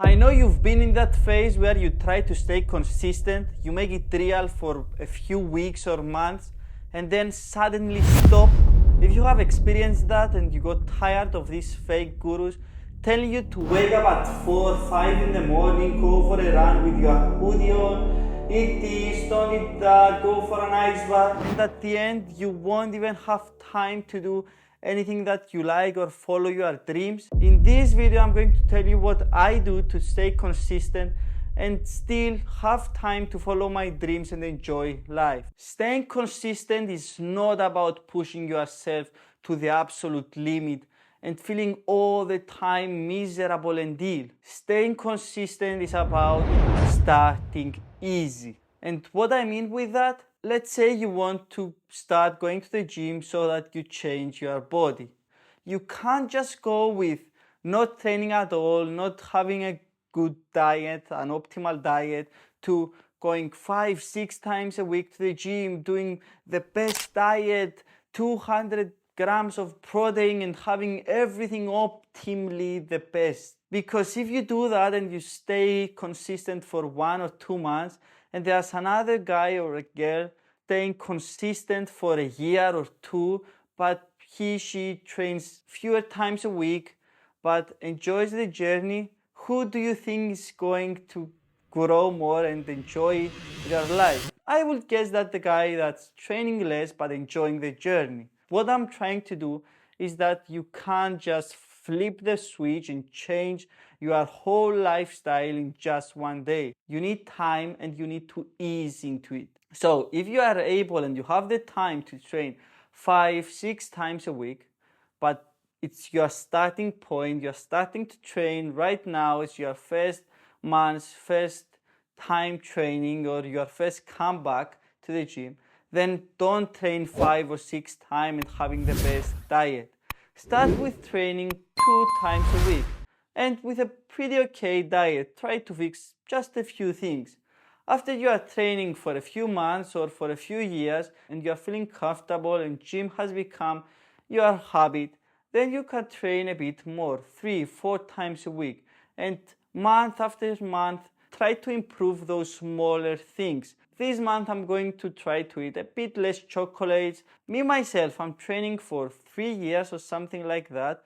I know you've been in that phase where you try to stay consistent, you make it real for a few weeks or months, and then suddenly stop. If you have experienced that and you got tired of these fake gurus telling you to wake up at 4, 5 in the morning, go for a run with your hoodie on, eat this, don't eat that, go for an ice bath, and at the end you won't even have time to do anything that you like or follow your dreams. In this video I'm going to tell you what I do to stay consistent and still have time to follow my dreams and enjoy life. Staying consistent is not about pushing yourself to the absolute limit and feeling all the time miserable and ill. Staying consistent is about starting easy. And what I mean with that, let's say you want to start going to the gym so that you change your body. You can't just go with not training at all, not having a good diet, an optimal diet, to going 5, 6 times a week to the gym, doing the best diet, 200 grams of protein and having everything optimally the best. Because if you do that and you stay consistent for 1 or 2 months, and there's another guy or a girl staying consistent for a year or 2, but she trains fewer times a week, but enjoys the journey, who do you think is going to grow more and enjoy their life? I would guess that the guy that's training less but enjoying the journey. What I'm trying to do is that you can't just flip the switch and change your whole lifestyle in just one day. You need time and you need to ease into it. So if you are able and you have the time to train 5, 6 times a week, but it's your starting point, you're starting to train right now, it's your first month's first time training or your first comeback to the gym, then don't train 5 or 6 times and having the best diet. Start with training 2 times a week and with a pretty okay diet. Try to fix just a few things. After you are training for a few months or for a few years and you are feeling comfortable and gym has become your habit, then you can train a bit more, 3, 4 times a week. And month after month, try to improve those smaller things. This month I'm going to try to eat a bit less chocolates. Me myself, I'm training for 3 years or something like that,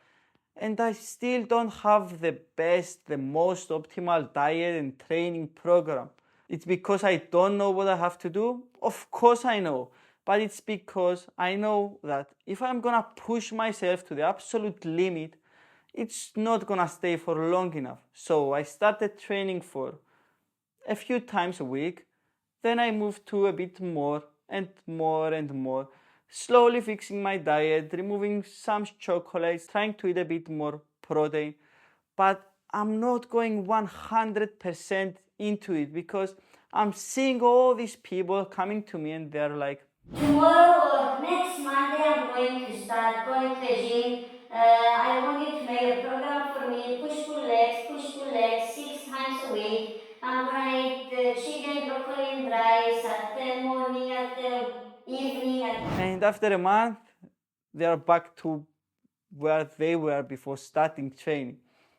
and I still don't have the best, the most optimal diet and training program. It's because I don't know what I have to do? Of course I know. But it's because I know that if I'm gonna push myself to the absolute limit, it's not gonna stay for long enough. So I started training for a few times a week. Then I moved to a bit more and more and more, slowly fixing my diet, removing some chocolates, trying to eat a bit more protein. But I'm not going 100% into it because I'm seeing all these people coming to me and they're like, tomorrow or next Monday, I'm going to start going to the gym. I want you to make a program for me. Push pull legs 6 times a week. I'm gonna eat chicken, broccoli, and rice at the morning, at the evening. and after a month, they're back to where they were before starting training.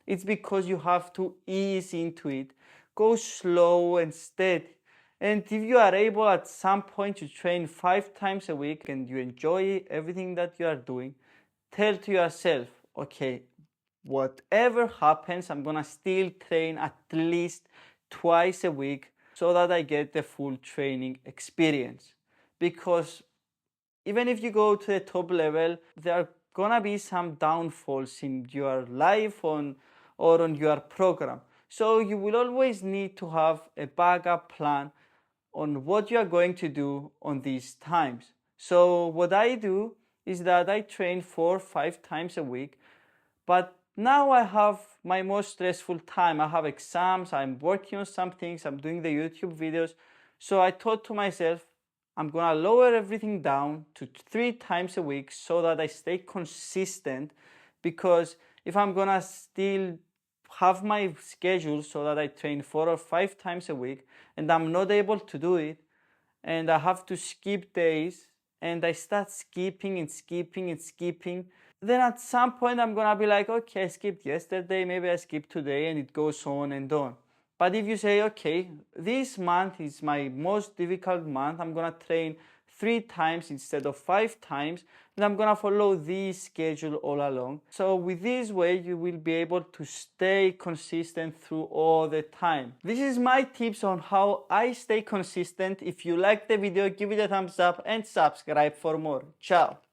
It's because you have to ease into it, go slow and steady. And if you are able at some point to train 5 times a week and you enjoy everything that you are doing, tell to yourself, okay, whatever happens, I'm gonna still train at least twice a week so that I get the full training experience. Because even if you go to the top level, there are gonna be some downfalls in your life or on your program. So you will always need to have a backup plan on what you are going to do on these times. So what I do is that I train 4 or 5 times a week, but now I have my most stressful time. I have exams, I'm working on some things, I'm doing the YouTube videos. So I thought to myself, I'm gonna lower everything down to 3 times a week so that I stay consistent, because if I'm gonna still have my schedule so that I train 4 or 5 times a week and I'm not able to do it and I have to skip days and I start skipping and skipping and skipping, then at some point I'm gonna be like, okay, I skipped yesterday, maybe I skipped today, and it goes on and on. But if you say, okay, this month is my most difficult month, I'm gonna train 3 times instead of 5 times, and I'm gonna follow this schedule all along. So with this way, you will be able to stay consistent through all the time. This is my tips on how I stay consistent. If you like the video, give it a thumbs up and subscribe for more. Ciao!